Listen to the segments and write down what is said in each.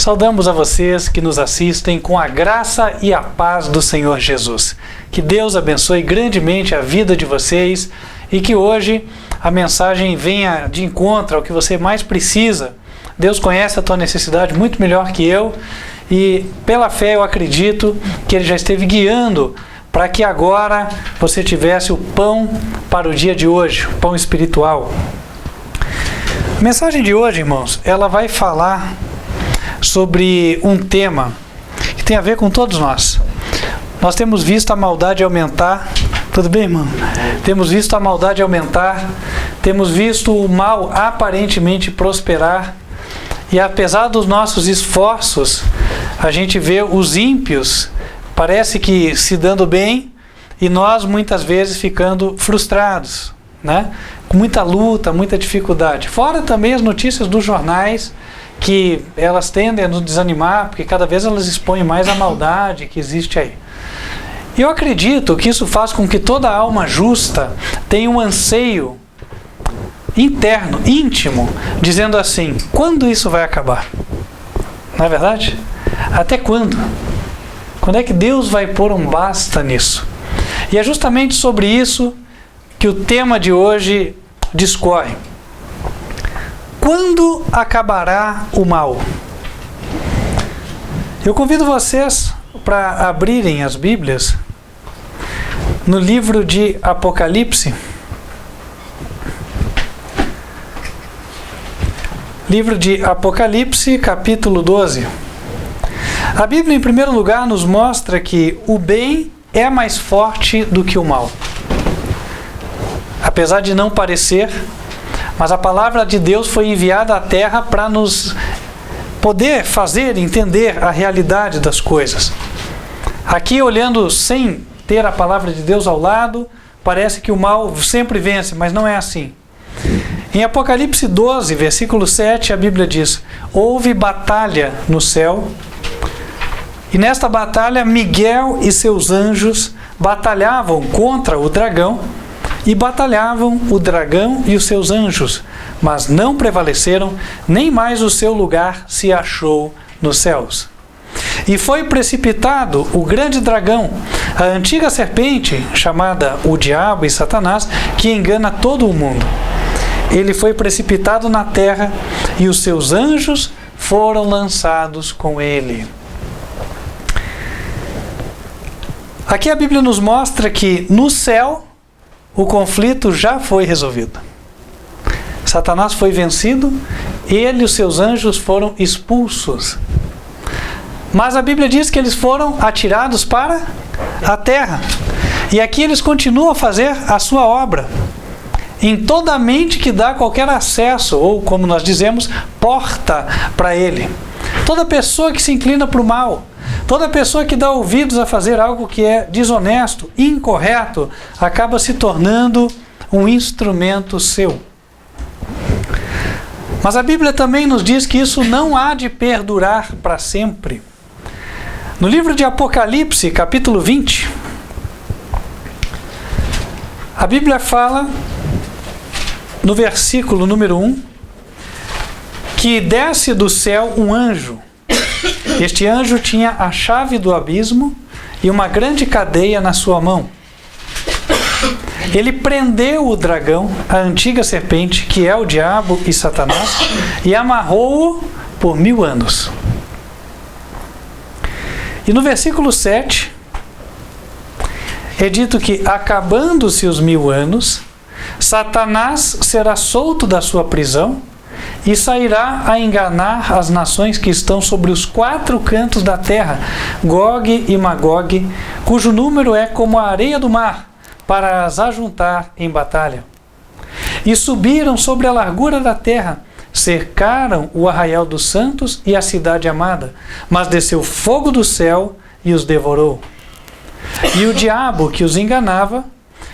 Saudamos a vocês que nos assistem com a graça e a paz do Senhor Jesus. Que Deus abençoe grandemente a vida de vocês e que hoje a mensagem venha de encontro ao que você mais precisa. Deus conhece a tua necessidade muito melhor que eu e pela fé eu acredito que Ele já esteve guiando para que agora você tivesse o pão para o dia de hoje, o pão espiritual. A mensagem de hoje, irmãos, ela vai falar sobre um tema que tem a ver com todos nós. Nós temos visto a maldade aumentar. Tudo bem, irmão? Temos visto a maldade aumentar, temos visto o mal aparentemente prosperar, e apesar dos nossos esforços, a gente vê os ímpios, parece que se dando bem, e nós muitas vezes ficando frustrados, né? Com muita luta, muita dificuldade. Fora também as notícias dos jornais, que elas tendem a nos desanimar, porque cada vez elas expõem mais a maldade que existe aí. Eu acredito que isso faz com que toda alma justa tenha um anseio interno, íntimo, dizendo assim: quando isso vai acabar? Não é verdade? Até quando? Quando é que Deus vai pôr um basta nisso? E é justamente sobre isso que o tema de hoje discorre. Quando acabará o mal? Eu convido vocês para abrirem as Bíblias no livro de Apocalipse. Livro de Apocalipse, capítulo 12. A Bíblia, em primeiro lugar, nos mostra que o bem é mais forte do que o mal. Apesar de não parecer, mas a palavra de Deus foi enviada à terra para nos poder fazer entender a realidade das coisas. Aqui, olhando sem ter a palavra de Deus ao lado, parece que o mal sempre vence, mas não é assim. Em Apocalipse 12, versículo 7, a Bíblia diz: houve batalha no céu, e nesta batalha Miguel e seus anjos batalhavam contra o dragão, e batalhavam o dragão e os seus anjos, mas não prevaleceram, nem mais o seu lugar se achou nos céus. E foi precipitado o grande dragão, a antiga serpente, chamada o diabo e Satanás, que engana todo o mundo. Ele foi precipitado na terra, e os seus anjos foram lançados com ele. Aqui a Bíblia nos mostra que no céu o conflito já foi resolvido. Satanás foi vencido, ele e os seus anjos foram expulsos. Mas a Bíblia diz que eles foram atirados para a terra. E aqui eles continuam a fazer a sua obra. Em toda a mente que dá qualquer acesso, ou como nós dizemos, porta para ele. Toda pessoa que se inclina para o mal, toda pessoa que dá ouvidos a fazer algo que é desonesto, incorreto, acaba se tornando um instrumento seu. Mas a Bíblia também nos diz que isso não há de perdurar para sempre. No livro de Apocalipse, capítulo 20, a Bíblia fala, no versículo número 1, que desce do céu um anjo. Este anjo tinha a chave do abismo e uma grande cadeia na sua mão. Ele prendeu o dragão, a antiga serpente, que é o diabo e Satanás, e amarrou-o por 1000 anos. E no versículo 7, é dito que, acabando-se os 1000 anos, Satanás será solto da sua prisão e sairá a enganar as nações que estão sobre os 4 cantos da terra, Gog e Magog, cujo número é como a areia do mar, para as ajuntar em batalha. E subiram sobre a largura da terra, cercaram o arraial dos santos e a cidade amada, mas desceu fogo do céu e os devorou. E o diabo que os enganava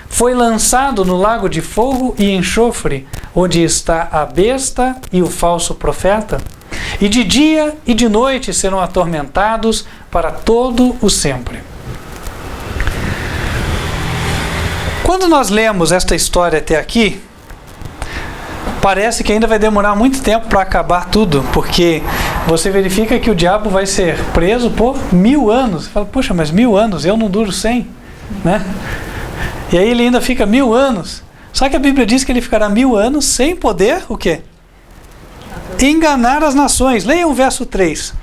foi lançado no lago de fogo e enxofre, onde está a besta e o falso profeta, e de dia e de noite serão atormentados para todo o sempre. Quando nós lemos esta história até aqui, parece que ainda vai demorar muito tempo para acabar tudo, porque você verifica que o diabo vai ser preso por 1000 anos. Você fala, poxa, mas 1000 anos, eu não duro 100, né? E aí ele ainda fica 1000 anos. Só que a Bíblia diz que ele ficará 1000 anos sem poder, o quê? Enganar as nações. Leiam o verso 3.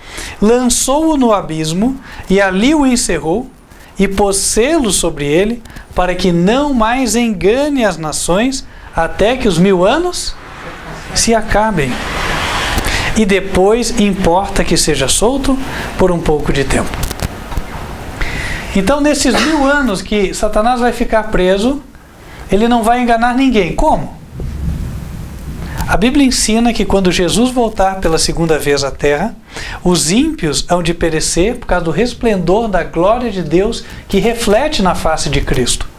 Lançou-o no abismo e ali o encerrou e pôs selo sobre ele para que não mais engane as nações até que os 1000 anos se acabem. E depois importa que seja solto por um pouco de tempo. Então, nesses 1000 anos que Satanás vai ficar preso, ele não vai enganar ninguém. Como? A Bíblia ensina que quando Jesus voltar pela segunda vez à terra, os ímpios hão de perecer por causa do resplendor da glória de Deus que reflete na face de Cristo.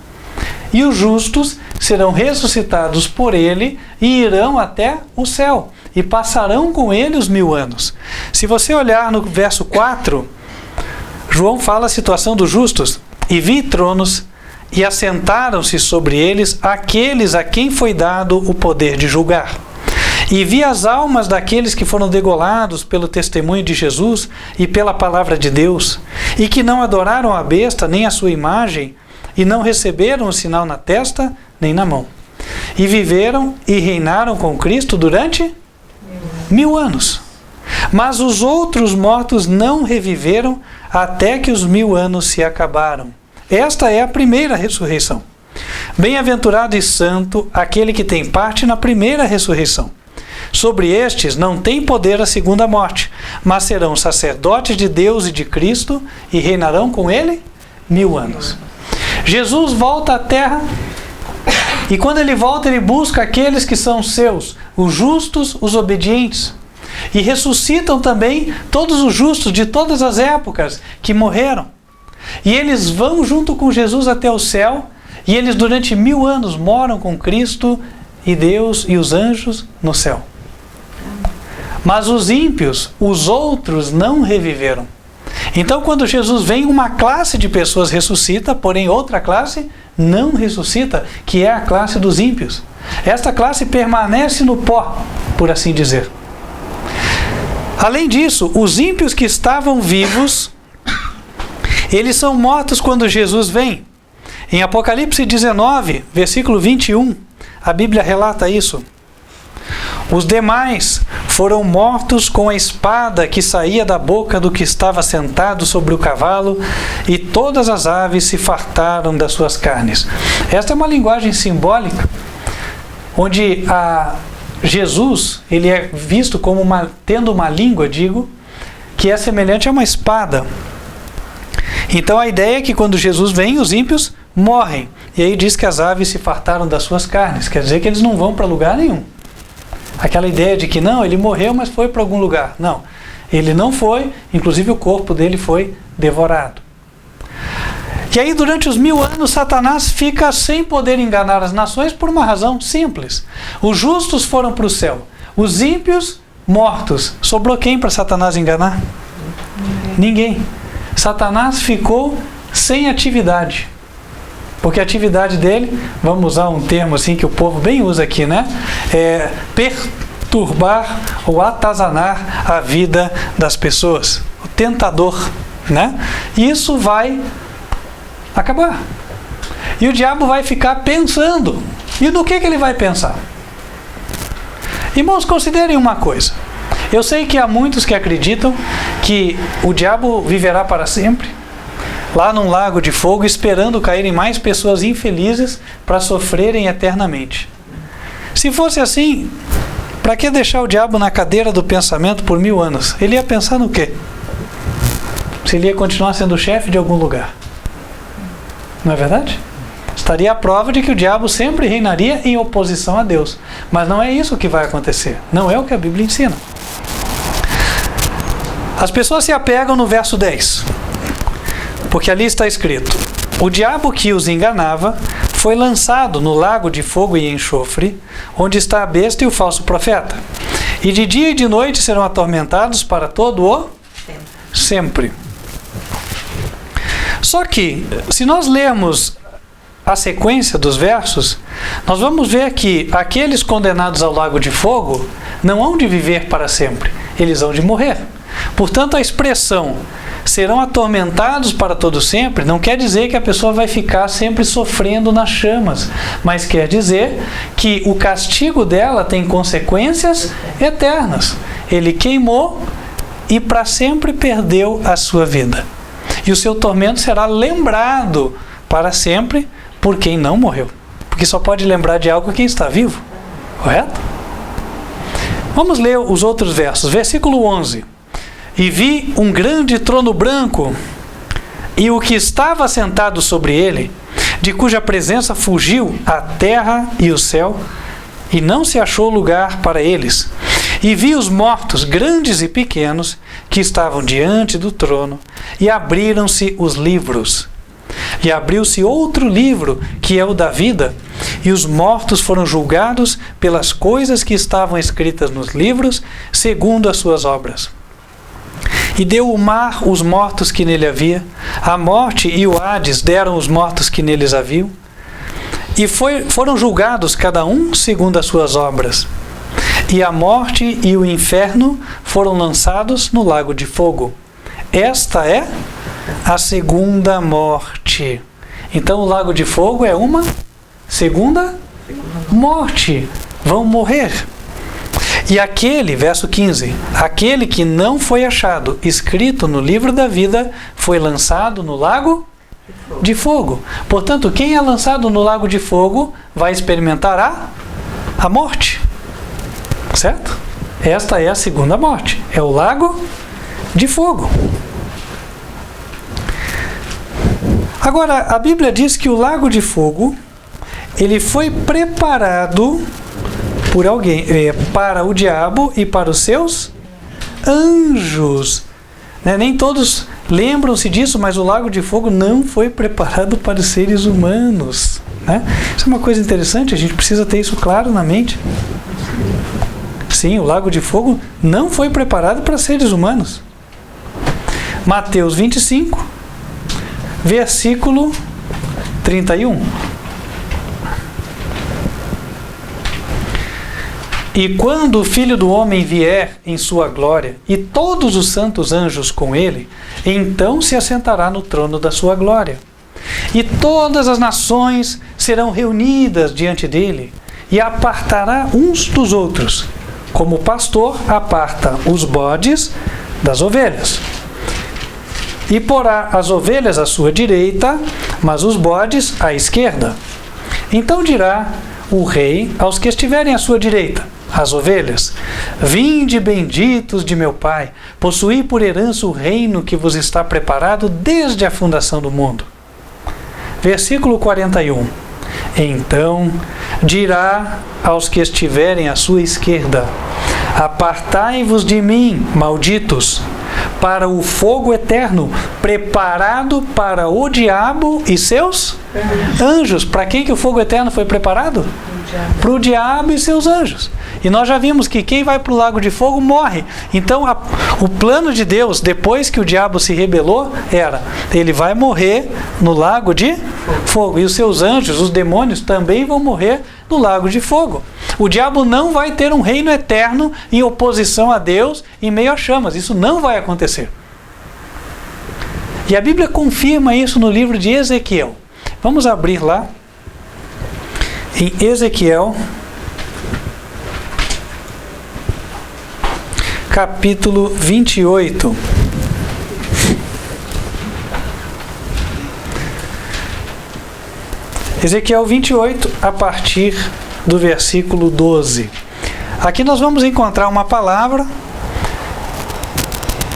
E os justos serão ressuscitados por ele e irão até o céu e passarão com ele os 1000 anos. Se você olhar no verso 4, João fala a situação dos justos. E vi tronos e assentaram-se sobre eles aqueles a quem foi dado o poder de julgar. E vi as almas daqueles que foram degolados pelo testemunho de Jesus e pela palavra de Deus, e que não adoraram a besta nem a sua imagem, e não receberam o sinal na testa nem na mão. E viveram e reinaram com Cristo durante 1000 anos. Mas os outros mortos não reviveram até que os 1000 anos se acabaram. Esta é a primeira ressurreição. Bem-aventurado e santo aquele que tem parte na primeira ressurreição. Sobre estes não tem poder a segunda morte, mas serão sacerdotes de Deus e de Cristo e reinarão com ele 1000 anos. Jesus volta à terra e quando ele volta ele busca aqueles que são seus, os justos, os obedientes. E ressuscitam também todos os justos de todas as épocas que morreram. E eles vão junto com Jesus até o céu e eles durante 1000 anos moram com Cristo e Deus e os anjos no céu. Mas os ímpios, os outros, não reviveram. Então, quando Jesus vem, uma classe de pessoas ressuscita, porém outra classe não ressuscita, que é a classe dos ímpios. Esta classe permanece no pó, por assim dizer. Além disso, os ímpios que estavam vivos, eles são mortos quando Jesus vem. Em Apocalipse 19, versículo 21, a Bíblia relata isso. Os demais foram mortos com a espada que saía da boca do que estava sentado sobre o cavalo, e todas as aves se fartaram das suas carnes. Esta é uma linguagem simbólica, onde Jesus ele é visto como tendo uma língua, que é semelhante a uma espada. Então a ideia é que quando Jesus vem, os ímpios morrem. E aí diz que as aves se fartaram das suas carnes. Quer dizer que eles não vão para lugar nenhum. Aquela ideia de que não, ele morreu, mas foi para algum lugar. Não, ele não foi, inclusive o corpo dele foi devorado. E aí durante os 1000 anos, Satanás fica sem poder enganar as nações por uma razão simples. Os justos foram para o céu, os ímpios mortos. Sobrou quem para Satanás enganar? Ninguém. Satanás ficou sem atividade. Porque a atividade dele, vamos usar um termo assim que o povo bem usa aqui, né? É perturbar ou atazanar a vida das pessoas. O tentador, né? E isso vai acabar. E o diabo vai ficar pensando. E no que ele vai pensar? Irmãos, considerem uma coisa. Eu sei que há muitos que acreditam que o diabo viverá para sempre, lá num lago de fogo, esperando caírem mais pessoas infelizes para sofrerem eternamente. Se fosse assim, para que deixar o diabo na cadeira do pensamento por 1000 anos? Ele ia pensar no quê? Se ele ia continuar sendo chefe de algum lugar. Não é verdade? Estaria a prova de que o diabo sempre reinaria em oposição a Deus. Mas não é isso que vai acontecer. Não é o que a Bíblia ensina. As pessoas se apegam no verso 10. Porque ali está escrito: o diabo que os enganava foi lançado no lago de fogo e enxofre, onde está a besta e o falso profeta. E de dia e de noite serão atormentados para todo o sempre. Só que, se nós lermos a sequência dos versos, nós vamos ver que aqueles condenados ao lago de fogo não hão de viver para sempre, eles hão de morrer. Portanto, a expressão serão atormentados para todo sempre não quer dizer que a pessoa vai ficar sempre sofrendo nas chamas, mas quer dizer que o castigo dela tem consequências eternas. Ele queimou e para sempre perdeu a sua vida. E o seu tormento será lembrado para sempre por quem não morreu. Porque só pode lembrar de algo quem está vivo. Correto? Vamos ler os outros versos. Versículo 11. E vi um grande trono branco, e o que estava sentado sobre ele, de cuja presença fugiu a terra e o céu, e não se achou lugar para eles. E vi os mortos, grandes e pequenos, que estavam diante do trono, e abriram-se os livros. E abriu-se outro livro, que é o da vida, e os mortos foram julgados pelas coisas que estavam escritas nos livros, segundo as suas obras. E deu o mar os mortos que nele havia, a morte e o Hades deram os mortos que neles haviam, e foram julgados cada um segundo as suas obras. E a morte e o inferno foram lançados no lago de fogo. Esta é a segunda morte. Então o lago de fogo é uma segunda morte. Vão morrer. E aquele, verso 15, aquele que não foi achado escrito no livro da vida foi lançado no lago de fogo. Portanto, quem é lançado no lago de fogo vai experimentar a morte. Certo? Esta é a segunda morte. É o lago de fogo. Agora, a Bíblia diz que o lago de fogo, ele foi preparado por alguém, para o diabo e para os seus anjos. Nem todos lembram-se disso, mas o lago de fogo não foi preparado para os seres humanos. Isso é uma coisa interessante, a gente precisa ter isso claro na mente. Sim, o lago de fogo não foi preparado para seres humanos. Mateus 25, versículo 31. E quando o Filho do Homem vier em sua glória, e todos os santos anjos com ele, então se assentará no trono da sua glória. E todas as nações serão reunidas diante dele, e apartará uns dos outros, como o pastor aparta os bodes das ovelhas. E porá as ovelhas à sua direita, mas os bodes à esquerda. Então dirá o rei aos que estiverem à sua direita, as ovelhas: vinde benditos de meu Pai, possuí por herança o reino que vos está preparado desde a fundação do mundo. Versículo 41. Então dirá aos que estiverem à sua esquerda: apartai-vos de mim, malditos, para o fogo eterno, preparado para o diabo e seus anjos. Para quem que o fogo eterno foi preparado? Para o diabo e seus anjos. E nós já vimos que quem vai para o lago de fogo morre. Então o plano de Deus, depois que o diabo se rebelou, era: ele vai morrer no lago de fogo. E os seus anjos, os demônios, também vão morrer no lago de fogo. O diabo não vai ter um reino eterno em oposição a Deus em meio a chamas. Isso não vai acontecer. E a Bíblia confirma isso no livro de Ezequiel. Vamos abrir lá em Ezequiel, capítulo 28. Ezequiel 28, a partir do versículo 12. Aqui nós vamos encontrar uma palavra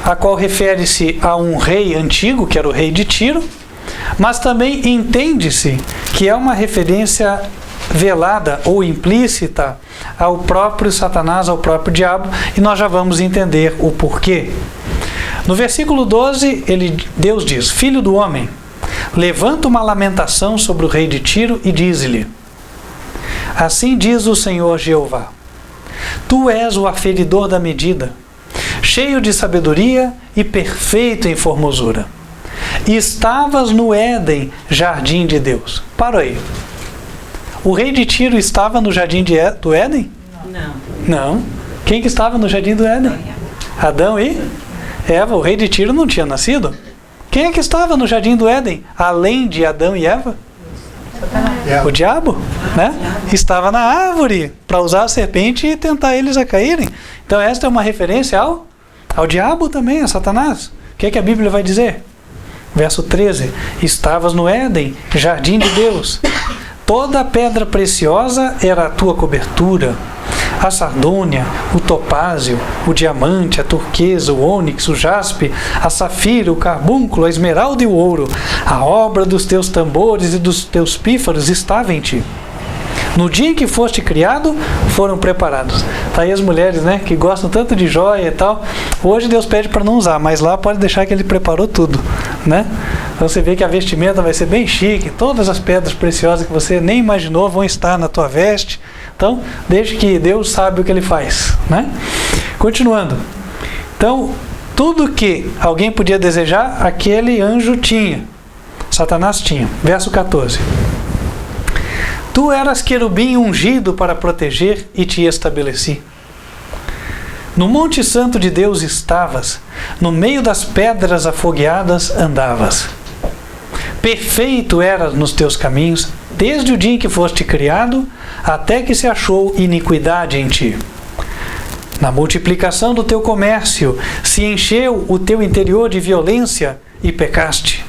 a qual refere-se a um rei antigo, que era o rei de Tiro, mas também entende-se que é uma referência velada ou implícita ao próprio Satanás, ao próprio diabo, e nós já vamos entender o porquê. No versículo 12, Deus diz: filho do homem, levanta uma lamentação sobre o rei de Tiro e diz-lhe: assim diz o Senhor Jeová, tu és o aferidor da medida, cheio de sabedoria e perfeito em formosura. E estavas no Éden, jardim de Deus. Para aí. O rei de Tiro estava no jardim do Éden? Não. Não. Quem que estava no jardim do Éden? Adão e Eva, o rei de Tiro, não tinha nascido. Quem é que estava no jardim do Éden, além de Adão e Eva? O diabo, né? Estava na árvore para usar a serpente e tentar eles a caírem. Então esta é uma referência ao diabo também, a Satanás. O que é que a Bíblia vai dizer? Verso 13: estavas no Éden, jardim de Deus. Toda a pedra preciosa era a tua cobertura. A sardônia, o topázio, o diamante, a turquesa, o ônix, o jaspe, a safira, o carbúnculo, a esmeralda e o ouro. A obra dos teus tambores e dos teus pífaros estava em ti. No dia em que foste criado, foram preparados. Tá aí as mulheres, né, que gostam tanto de joia e tal. Hoje Deus pede para não usar, mas lá pode deixar que Ele preparou tudo, né? Então você vê que a vestimenta vai ser bem chique. Todas as pedras preciosas que você nem imaginou vão estar na tua veste. Então, desde que Deus sabe o que Ele faz, né? Continuando. Então, tudo que alguém podia desejar, aquele anjo tinha. Satanás tinha. Verso 14. Tu eras querubim ungido para proteger e te estabeleci. No monte santo de Deus estavas, no meio das pedras afogueadas andavas. Perfeito eras nos teus caminhos, desde o dia em que foste criado, até que se achou iniquidade em ti. Na multiplicação do teu comércio, se encheu o teu interior de violência e pecaste.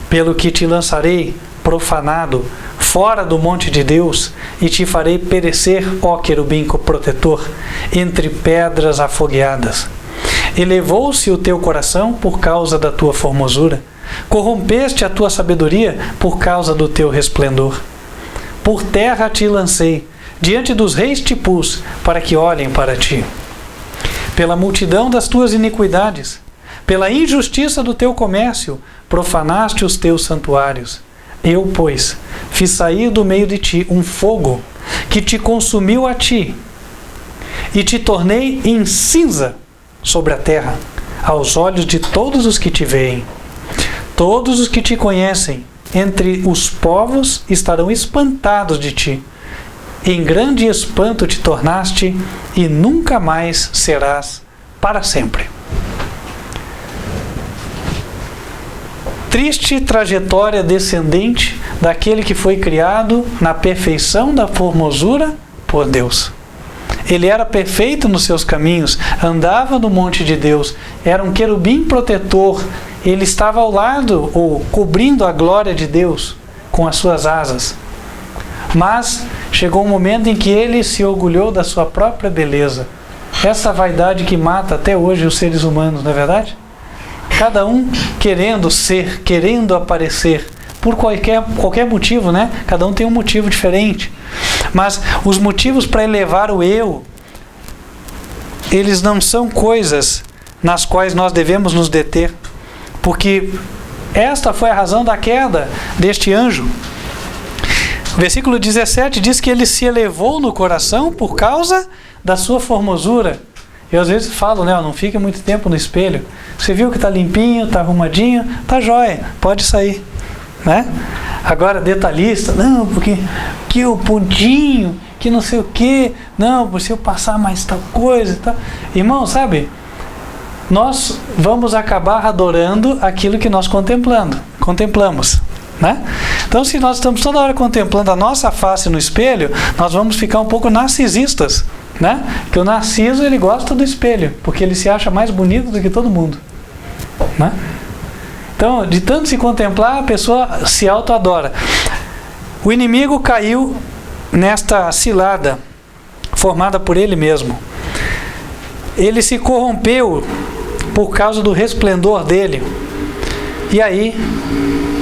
Pelo que te lançarei, profanado, fora do monte de Deus, e te farei perecer, ó querubim protetor, entre pedras afogueadas. Elevou-se o teu coração por causa da tua formosura. Corrompeste a tua sabedoria por causa do teu resplendor. Por terra te lancei, diante dos reis te pus, para que olhem para ti. Pela multidão das tuas iniquidades, pela injustiça do teu comércio, profanaste os teus santuários. Eu, pois, fiz sair do meio de ti um fogo que te consumiu a ti, e te tornei em cinza sobre a terra, aos olhos de todos os que te veem. Todos os que te conhecem entre os povos estarão espantados de ti. Em grande espanto te tornaste e nunca mais serás para sempre. Triste trajetória descendente daquele que foi criado na perfeição da formosura por Deus. Ele era perfeito nos seus caminhos, andava no monte de Deus, era um querubim protetor, ele estava ao lado ou cobrindo a glória de Deus com as suas asas. Mas chegou um momento em que ele se orgulhou da sua própria beleza. Essa vaidade que mata até hoje os seres humanos, não é verdade? Cada um querendo ser, querendo aparecer, por qualquer motivo, né? Cada um tem um motivo diferente. Mas os motivos para elevar o eu, eles não são coisas nas quais nós devemos nos deter. Porque esta foi a razão da queda deste anjo. Versículo 17 diz que ele se elevou no coração por causa da sua formosura. Eu às vezes falo, né, não fique muito tempo no espelho. Você viu que está limpinho, está arrumadinho, está jóia, pode sair, né? Agora, detalhista, não, porque que o pontinho, que não sei o que, não, se eu passar mais tal coisa e tal. Irmão, sabe, nós vamos acabar adorando aquilo que nós contemplamos, né? Então, se nós estamos toda hora contemplando a nossa face no espelho, nós vamos ficar um pouco narcisistas, né? Porque o narciso, ele gosta do espelho, porque ele se acha mais bonito do que todo mundo, né? Então, de tanto se contemplar, a pessoa se auto-adora. O inimigo caiu nesta cilada formada por ele mesmo. Ele se corrompeu por causa do resplendor dele. E aí,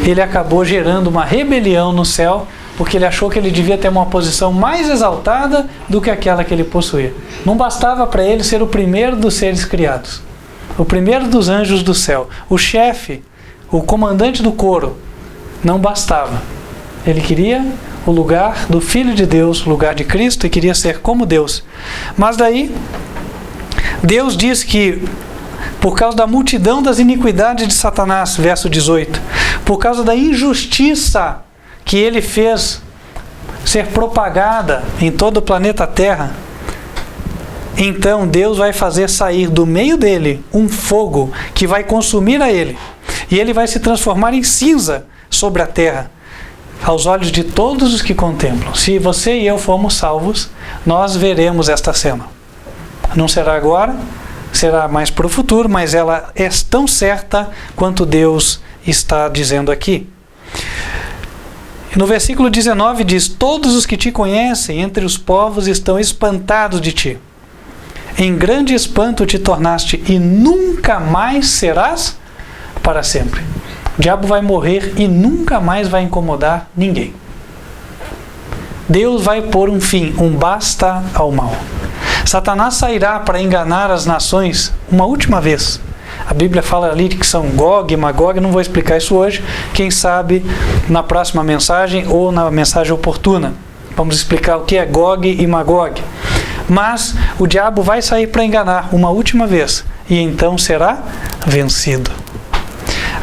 ele acabou gerando uma rebelião no céu, porque ele achou que ele devia ter uma posição mais exaltada do que aquela que ele possuía. Não bastava para ele ser o primeiro dos seres criados, o primeiro dos anjos do céu, o chefe, o comandante do coro. Não bastava. Ele queria o lugar do Filho de Deus, o lugar de Cristo, e queria ser como Deus. Mas daí, Deus diz que por causa da multidão das iniquidades de Satanás, verso 18, por causa da injustiça que ele fez ser propagada em todo o planeta Terra, Então Deus vai fazer sair do meio dele um fogo que vai consumir a ele. E ele vai se transformar em cinza sobre a terra, aos olhos de todos os que contemplam. Se você e eu formos salvos, nós veremos esta cena. Não será agora, será mais para o futuro, mas ela é tão certa quanto Deus está dizendo aqui. No versículo 19 diz: todos os que te conhecem entre os povos estão espantados de ti. Em grande espanto te tornaste e nunca mais serás para sempre. O diabo vai morrer e nunca mais vai incomodar ninguém. Deus vai pôr um fim, um basta ao mal. Satanás sairá para enganar as nações uma última vez. A Bíblia fala ali que são Gog e Magog, não vou explicar isso hoje, quem sabe na próxima mensagem ou na mensagem oportuna. Vamos explicar o que é Gog e Magog. Mas o diabo vai sair para enganar uma última vez e então será vencido.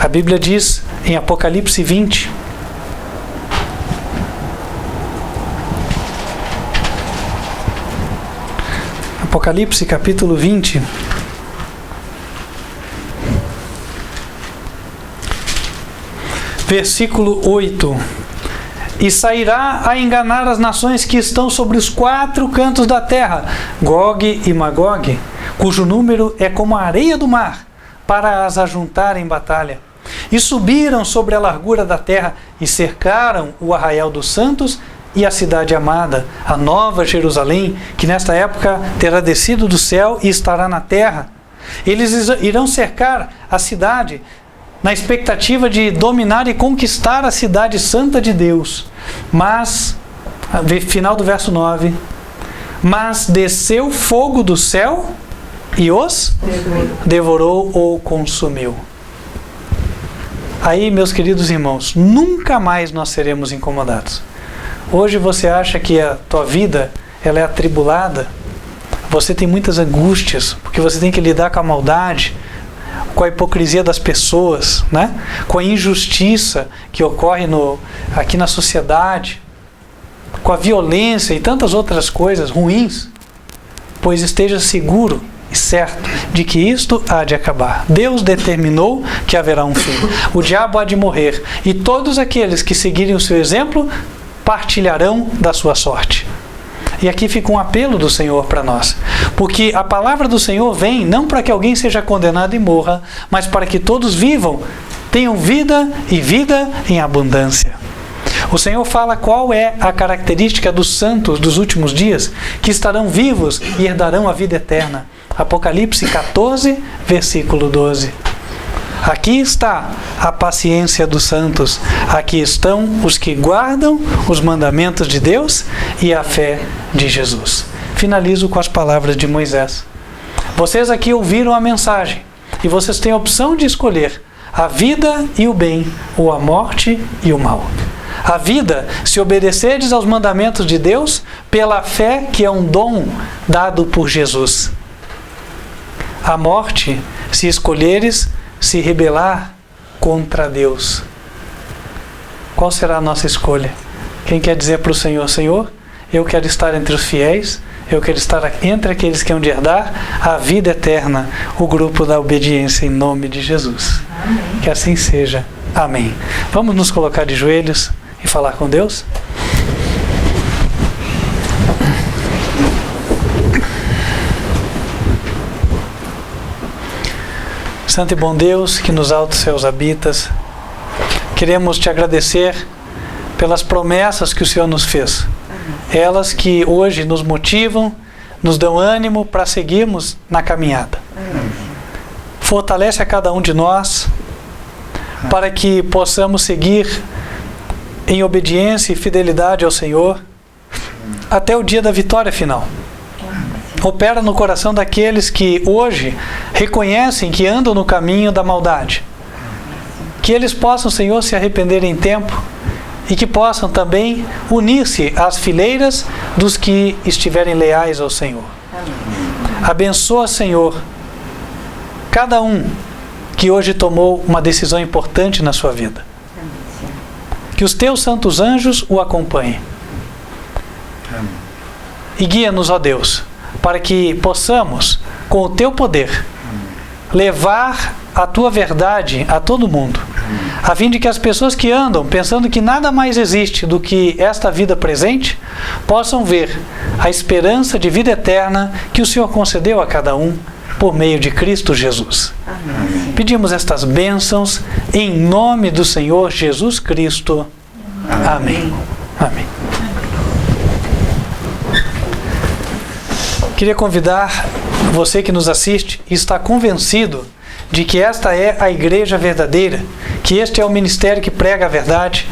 A Bíblia diz em Apocalipse 20, Apocalipse capítulo 20, versículo 8: e sairá a enganar as nações que estão sobre os 4 cantos da terra, Gog e Magog, cujo número é como a areia do mar, para as ajuntar em batalha. E subiram sobre a largura da terra e cercaram o arraial dos santos e a cidade amada, a nova Jerusalém, que nesta época terá descido do céu e estará na terra. Eles irão cercar a cidade na expectativa de dominar e conquistar a cidade santa de Deus. Mas, final do verso 9, mas desceu fogo do céu e os devorou ou consumiu. Aí, meus queridos irmãos, nunca mais nós seremos incomodados. Hoje você acha que a tua vida ela é atribulada, você tem muitas angústias, porque você tem que lidar com a maldade, com a hipocrisia das pessoas, né? Com a injustiça que ocorre aqui na sociedade, com a violência e tantas outras coisas ruins. Pois esteja seguro e certo de que isto há de acabar. Deus determinou que haverá um fim. O diabo há de morrer e todos aqueles que seguirem o seu exemplo partilharão da sua sorte. E aqui fica um apelo do Senhor para nós, porque a palavra do Senhor vem não para que alguém seja condenado e morra, mas para que todos vivam, tenham vida e vida em abundância. O Senhor fala qual é a característica dos santos dos últimos dias, que estarão vivos e herdarão a vida eterna. Apocalipse 14, versículo 12. Aqui está a paciência dos santos. Aqui estão os que guardam os mandamentos de Deus e a fé de Jesus. Finalizo com as palavras de Moisés. Vocês aqui ouviram a mensagem e vocês têm a opção de escolher a vida e o bem, ou a morte e o mal. A vida, se obedecerdes aos mandamentos de Deus, pela fé que é um dom dado por Jesus. A morte, se escolheres se rebelar contra Deus. Qual será a nossa escolha? Quem quer dizer para o Senhor: Senhor, eu quero estar entre os fiéis, eu quero estar entre aqueles que hão de herdar a vida eterna, o grupo da obediência, em nome de Jesus. Amém. Que assim seja. Amém. Vamos nos colocar de joelhos e falar com Deus? Santo e bom Deus, que nos altos céus habitas, queremos te agradecer pelas promessas que o Senhor nos fez. Elas que hoje nos motivam, nos dão ânimo para seguirmos na caminhada. Fortalece a cada um de nós para que possamos seguir em obediência e fidelidade ao Senhor até o dia da vitória final. Opera no coração daqueles que hoje reconhecem que andam no caminho da maldade. Que eles possam, Senhor, se arrepender em tempo e que possam também unir-se às fileiras dos que estiverem leais ao Senhor. Abençoa, Senhor, cada um que hoje tomou uma decisão importante na sua vida. Que os teus santos anjos o acompanhem. E guia-nos, ó Deus, para que possamos, com o teu poder, levar a tua verdade a todo mundo, a fim de que as pessoas que andam pensando que nada mais existe do que esta vida presente, possam ver a esperança de vida eterna que o Senhor concedeu a cada um por meio de Cristo Jesus. Amém. Pedimos estas bênçãos em nome do Senhor Jesus Cristo. Amém. Amém. Queria convidar você que nos assiste e está convencido de que esta é a igreja verdadeira, que este é o ministério que prega a verdade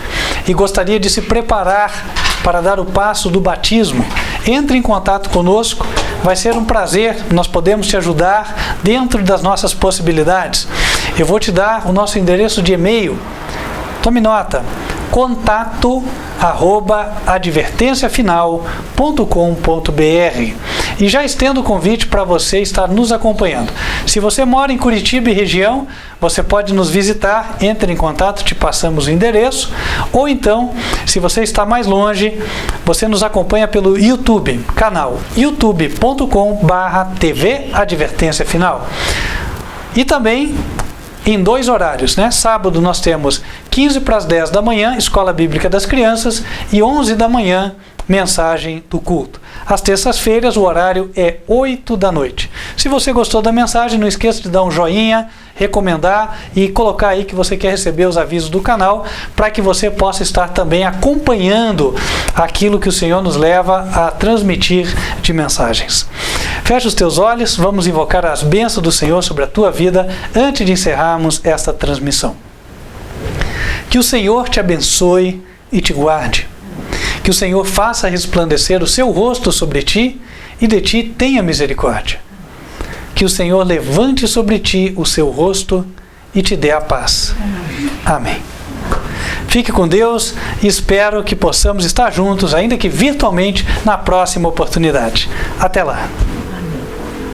e gostaria de se preparar para dar o passo do batismo. Entre em contato conosco, vai ser um prazer, nós podemos te ajudar dentro das nossas possibilidades. Eu vou te dar o nosso endereço de e-mail. Tome nota: contato@advertenciafinal.com.br. E já estendo o convite para você estar nos acompanhando. Se você mora em Curitiba e região, você pode nos visitar, entre em contato, te passamos o endereço. Ou então, se você está mais longe, você nos acompanha pelo YouTube, canal youtube.com/TV Advertência Final. E também em 2 horários, né? Sábado nós temos 9:45 da manhã, Escola Bíblica das Crianças, e 11 da manhã, mensagem do culto. Às terças-feiras o horário é 8 da noite. Se você gostou da mensagem, não esqueça de dar um joinha, recomendar e colocar aí que você quer receber os avisos do canal, para que você possa estar também acompanhando aquilo que o Senhor nos leva a transmitir de mensagens. Fecha os teus olhos, vamos invocar as bênçãos do Senhor sobre a tua vida antes de encerrarmos esta transmissão. Que o Senhor te abençoe e te guarde. Que o Senhor faça resplandecer o seu rosto sobre ti e de ti tenha misericórdia. Que o Senhor levante sobre ti o seu rosto e te dê a paz. Amém. Fique com Deus e espero que possamos estar juntos, ainda que virtualmente, na próxima oportunidade. Até lá.